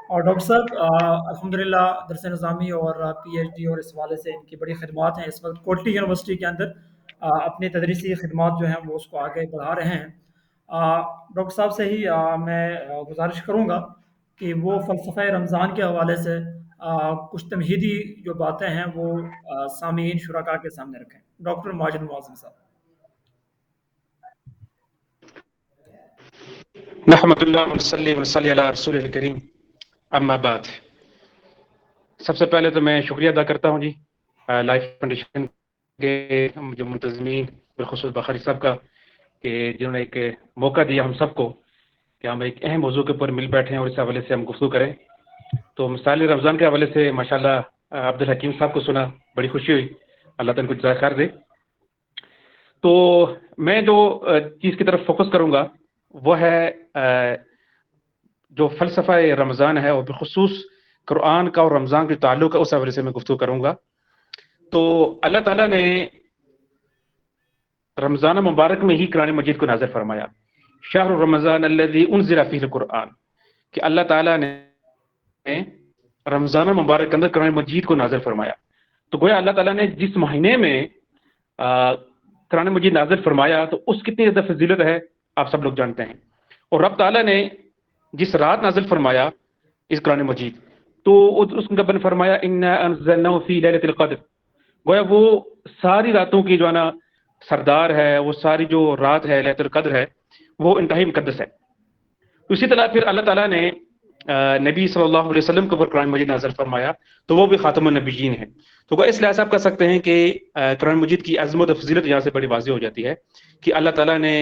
اور ڈاکٹر صاحب الحمدللہ درس نظامی اور پی ایچ ڈی اور اس حوالے سے ان کی بڑی خدمات ہیں اس وقت کوٹلی یونیورسٹی کے اندر اپنی تدریسی خدمات جو ہیں وہ اس کو آگے بڑھا رہے ہیں۔ ڈاکٹر صاحب سے ہی میں گزارش کروں گا کہ وہ فلسفہ رمضان کے حوالے سے کچھ تمہیدی جو باتیں ہیں وہ سامعین شرکاء کے سامنے رکھیں۔ ڈاکٹر ماجد معظم صاحب۔ نحمد اللہ ونصلی ونصلی علی رسول الکریم، اما بعد۔ سب سے پہلے تو میں شکریہ ادا کرتا ہوں جی لائف فاؤنڈیشن کے جو منتظمین بالخصوص بخاری صاحب کا، کہ جنہوں نے ایک موقع دیا ہم سب کو کہ ہم ایک اہم موضوع کے اوپر مل بیٹھے ہیں اور اس حوالے سے ہم گفتگو کریں۔ تو مثال رمضان کے حوالے سے ماشاءاللہ عبدالحکیم صاحب کو سنا، بڑی خوشی ہوئی، اللہ تعالیٰ کو جزائے خیر دے۔ تو میں جو چیز کی طرف فوکس کروں گا وہ ہے جو فلسفہ رمضان ہے اور بالخصوص قرآن کا اور رمضان کے تعلق ہے، اس حوالے سے میں گفتگو کروں گا۔ تو اللہ تعالیٰ نے رمضان مبارک میں ہی قرآن مجید کو نازل فرمایا، شہر رمضان الذی انزل فیہ القرآن، کہ اللہ تعالیٰ نے رمضان مبارک کے اندر قرآن مجید کو نازل فرمایا۔ تو گویا اللہ تعالیٰ نے جس مہینے میں قرآن مجید نازل فرمایا تو اس کتنی زیادہ فضیلت ہے آپ سب لوگ جانتے ہیں۔ اور رب تعالیٰ نے جس رات نازل فرمایا اس قرآن مجید، تو اس کا بن فرمایا انا انزلناہ فی لیلۃ القدر، گویا وہ ساری راتوں کی جو ہے نا سردار ہے، وہ ساری جو رات ہے لیلۃ القدر ہے، وہ انتہائی مقدس ہے۔ اسی طرح پھر اللہ تعالیٰ نے نبی صلی اللہ علیہ وسلم کے اوپر قرآن مجید نازل فرمایا، تو وہ بھی خاتم النبیین ہے۔ تو وہ اس لحاظ آپ کہہ سکتے ہیں کہ قرآن مجید کی عظمت و فضیلت یہاں سے بڑی واضح ہو جاتی ہے کہ اللہ تعالیٰ نے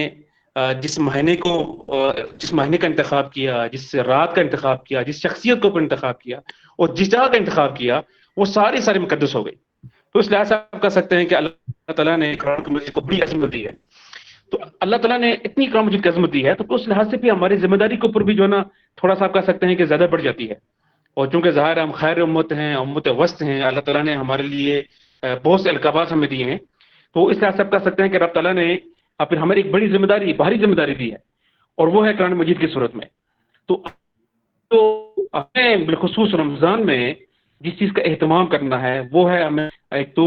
جس مہینے کا انتخاب کیا، جس رات کا انتخاب کیا، جس شخصیت کو انتخاب کیا اور جس جگہ کا انتخاب کیا، وہ ساری مقدس ہو گئی۔ تو اس لحاظ سے آپ کہہ سکتے ہیں کہ اللہ تعالیٰ نے قرآن مجید کو بڑی عظمت دی ہے۔ تو اللہ تعالیٰ نے اتنی قرآن مجید کی عظمت دی ہے، تو اس لحاظ سے بھی ہماری ذمہ داری کے اوپر بھی جو ہے نا تھوڑا سا آپ کہہ سکتے ہیں کہ زیادہ بڑھ جاتی ہے۔ اور چونکہ ظاہر ہم خیر امت ہیں، امت وسط ہیں، اللہ تعالیٰ نے ہمارے لیے بہت سے القابات ہمیں دیے ہیں، تو اس لحاظ سے آپ کہہ سکتے ہیں کہ رب تعالیٰ نے پھر ہماری ایک بڑی ذمہ داری، باہری ذمہ داری دی ہے، اور وہ ہے قرآن مجید کی صورت میں۔ تو ہمیں بالخصوص رمضان میں جس چیز کا اہتمام کرنا ہے وہ ہے ہمیں ایک تو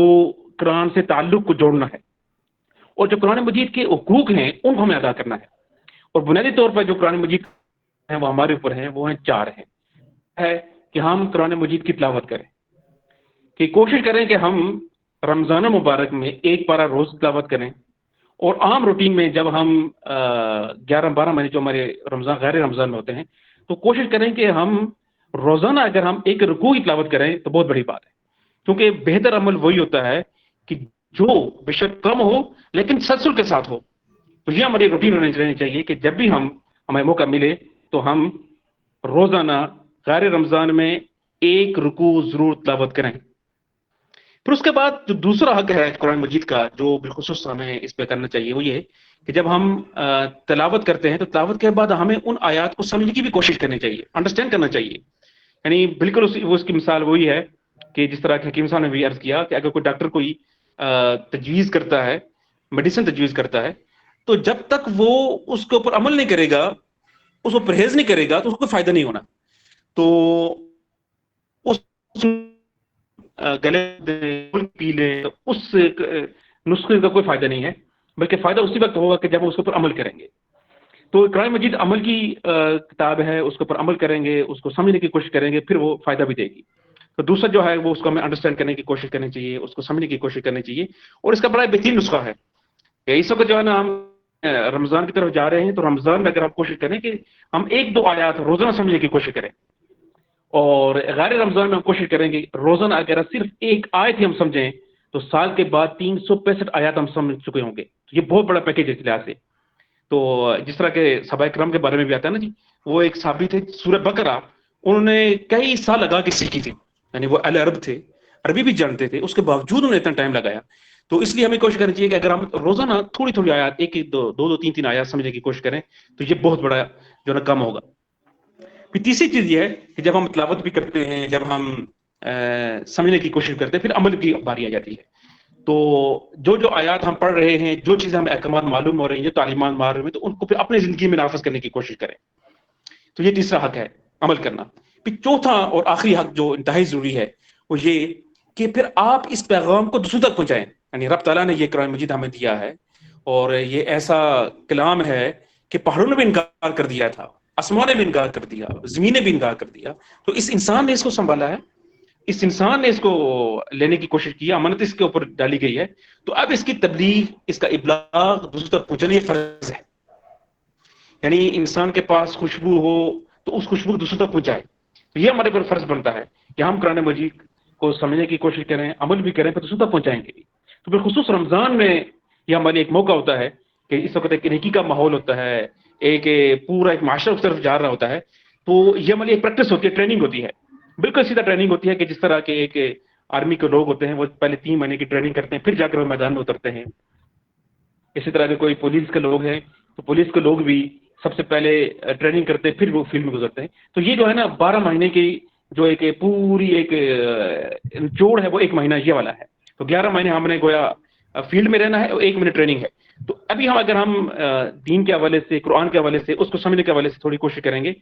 قرآن سے تعلق کو جوڑنا ہے، اور جو قرآن مجید کے حقوق ہیں ان کو ہمیں ادا کرنا ہے۔ اور بنیادی طور پر جو قرآن مجید ہیں وہ ہمارے اوپر ہیں، وہ ہیں 4 ہیں۔ ہے کہ ہم قرآن مجید کی تلاوت کریں، کہ کوشش کریں کہ ہم رمضان مبارک میں 1 پارہ روز تلاوت کریں، اور عام روٹین میں جب ہم 11-12 مہینے جو ہمارے رمضان غیر رمضان میں ہوتے ہیں تو کوشش کریں کہ ہم روزانہ اگر ہم 1 رکوع کی تلاوت کریں تو بہت بڑی بات ہے، کیونکہ بہتر عمل وہی ہوتا ہے کہ جو بے شک کم ہو لیکن تسلسل کے ساتھ ہو۔ تو یہ ہماری روٹین ہونی چاہیے کہ جب بھی ہمیں موقع ملے تو ہم روزانہ غیر رمضان میں 1 رکوع ضرور تلاوت کریں۔ پھر اس کے بعد جو دوسرا حق ہے قرآن مجید کا جو بالخصوص ہمیں اس پہ کرنا چاہیے وہ یہ کہ جب ہم تلاوت کرتے ہیں تو تلاوت کے بعد ہمیں ان آیات کو سمجھنے کی بھی کوشش کرنی چاہیے، انڈرسٹینڈ کرنا چاہیے۔ یعنی بالکل اس کی مثال وہی ہے کہ جس طرح کہ حکیم صاحب نے بھی عرض کیا کہ اگر کوئی ڈاکٹر کوئی تجویز کرتا ہے، میڈیسن تجویز کرتا ہے، تو جب تک وہ اس کے اوپر عمل نہیں کرے گا، اس کو پرہیز نہیں کرے گا تو اس کو کوئی فائدہ نہیں ہونا۔ تو اس گلے پی لے اس نسخے کا کوئی فائدہ نہیں ہے، بلکہ فائدہ اسی وقت ہوگا کہ جب اس کے اوپر عمل کریں گے۔ تو قرآن مجید عمل کی کتاب ہے، اس کے اوپر عمل کریں گے، اس کو سمجھنے کی کوشش کریں گے، پھر وہ فائدہ بھی دے گی۔ تو دوسرا جو ہے وہ اس کو ہمیں انڈرسٹینڈ کرنے کی کوشش کرنی چاہیے، اس کو سمجھنے کی کوشش کرنی چاہیے۔ اور اس کا بڑا بہترین نسخہ ہے کہ اس وقت جو ہے نا ہم رمضان کی طرف جا رہے ہیں، تو رمضان میں اگر آپ کوشش کریں کہ ہم 1-2 آیات روزانہ سمجھنے کی کوشش کریں، اور غیر رمضان میں ہم کوشش کریں گے روزانہ اگر صرف 1 آیت ہی ہم سمجھیں تو سال کے بعد 365 آیات ہم سمجھ چکے ہوں گے۔ تو یہ بہت بڑا پیکیج ہے اس لحاظ سے۔ تو جس طرح کے صحابہ کرام کے بارے میں بھی آتا ہے نا جی، وہ ایک صحابی تھے سورہ بقرہ، انہوں نے کئی سال لگا کے سیکھی تھی، یعنی وہ اہل عرب تھے، عربی بھی جانتے تھے، اس کے باوجود انہوں نے اتنا ٹائم لگایا۔ تو اس لیے ہمیں کوشش کرنی چاہیے کہ اگر ہم روزانہ تھوڑی آیات 1-2 آیات سمجھنے کی کوشش کریں تو یہ بہت بڑا جو ہے نا کام ہوگا۔ پھر تیسری چیز یہ ہے کہ جب ہم تلاوت بھی کرتے ہیں، جب ہم سمجھنے کی کوشش کرتے ہیں، پھر عمل کی باری آ جاتی ہے۔ تو جو آیات ہم پڑھ رہے ہیں، جو چیزیں ہمیں احکامات معلوم ہو رہی ہیں، جو تعلیمات معلوم ہیں، تو ان کو پھر اپنی زندگی میں نافذ کرنے کی کوشش کریں۔ تو یہ تیسرا حق ہے، عمل کرنا۔ پھر چوتھا اور آخری حق جو انتہائی ضروری ہے وہ یہ کہ پھر آپ اس پیغام کو دوسروں تک پہنچائیں. یعنی رب تعالیٰ نے یہ قرآن مجید ہمیں دیا ہے اور یہ ایسا کلام ہے کہ پہاڑوں نے بھی انکار کر دیا تھا, آسمان نے بھی انکار کر دیا, زمین نے بھی انکار کر دیا, تو اس انسان نے اس کو سنبھالا ہے, اس انسان نے اس کو لینے کی کوشش کی, امانت اس کے اوپر ڈالی گئی ہے, تو اب اس کی تبلیغ, اس کا ابلاغ دوسروں تک پہنچانا یہ فرض ہے. یعنی انسان کے پاس خوشبو ہو تو اس خوشبو کو دوسروں تک پہنچائے. تو یہ ہمارے پر فرض بنتا ہے کہ ہم قرآن مجید کو سمجھنے کی کوشش کریں, عمل بھی کریں, پھر دوسروں تک پہنچائیں گے. تو بالخصوص رمضان میں یہ ہمارے ایک موقع ہوتا ہے کہ اس وقت ایک نیکی کا ماحول ہوتا ہے, ایک پورا ایک معاشرہ اس طرف جا رہا ہوتا ہے, تو یہ ہماری ایک پریکٹس ہوتی ہے, ٹریننگ ہوتی ہے, بالکل سیدھا ٹریننگ ہوتی ہے کہ جس طرح کے ایک آرمی کے لوگ ہوتے ہیں وہ پہلے 3 مہینے کی ٹریننگ کرتے ہیں, پھر جا کر وہ میدان میں اترتے ہیں. اسی طرح کے کوئی پولیس کے لوگ ہیں تو پولیس کے لوگ بھی سب سے پہلے ٹریننگ کرتے ہیں, پھر وہ فیلڈ میں گزرتے ہیں. تو یہ جو ہے نا 12 مہینے کی جو ایک پوری ایک جوڑ ہے وہ 1 مہینہ یہ والا ہے. تو 11 مہینے ہم نے گویا فیلڈ میں رہنا ہے اور 1 مہینے ٹریننگ ہے. تو ابھی اگر ہم دین کے حوالے سے, قرآن کے حوالے سے, اس کو سمجھنے کے حوالے سے تھوڑی کوشش کریں گے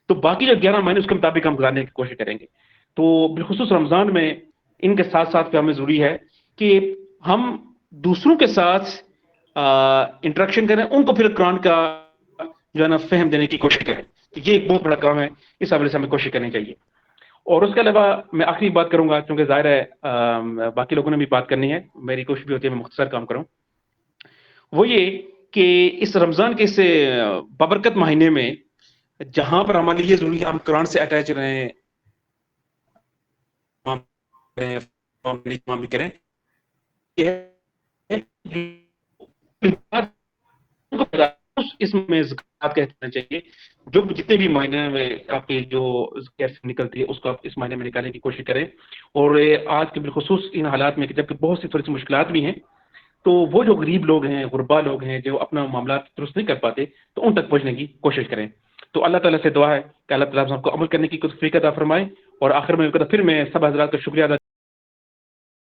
تو باقی جو 11 مہینے اس کے مطابق ہم گزارنے کی کوشش کریں گے. تو بالخصوص رمضان میں ان کے ساتھ ساتھ پہ ہمیں ضروری ہے کہ ہم دوسروں کے ساتھ انٹریکشن کریں, ان کو پھر قرآن کا جو ہے نا فہم دینے کی کوشش کریں. تو یہ ایک بہت بڑا کام ہے, اس حوالے سے ہمیں کوشش کرنی چاہیے. اور اس کے علاوہ میں آخری بات کروں گا کیونکہ ظاہر ہے باقی لوگوں نے بھی بات کرنی ہے, میری کوشش بھی ہوتی ہے میں مختصر کام کروں. وہ یہ کہ اس رمضان کے اس بابرکت مہینے میں جہاں پر ہمارے لیے ضروری ہے ہم قرآن سے اٹیچ رہیں, بھی کریں, اس میں زکوٰۃ کہنا چاہیے. جو جتنے بھی مہینے میں آپ کی جو زکوٰۃ نکلتی ہے اس کو آپ اس مہینے میں نکالنے کی کوشش کریں. اور آج کے بالخصوص ان حالات میں جبکہ بہت سی تھوڑی سی مشکلات بھی ہیں, تو وہ جو غریب لوگ ہیں, غربا لوگ ہیں, جو اپنا معاملات درست نہیں کر پاتے, تو ان تک پہنچنے کی کوشش کریں. تو اللہ تعالیٰ سے دعا ہے کہ اللہ تعالیٰ ہم کو عمل کرنے کی توفیق عطا فرمائے. اور آخر میں پھر میں سب حضرات کا شکریہ ادا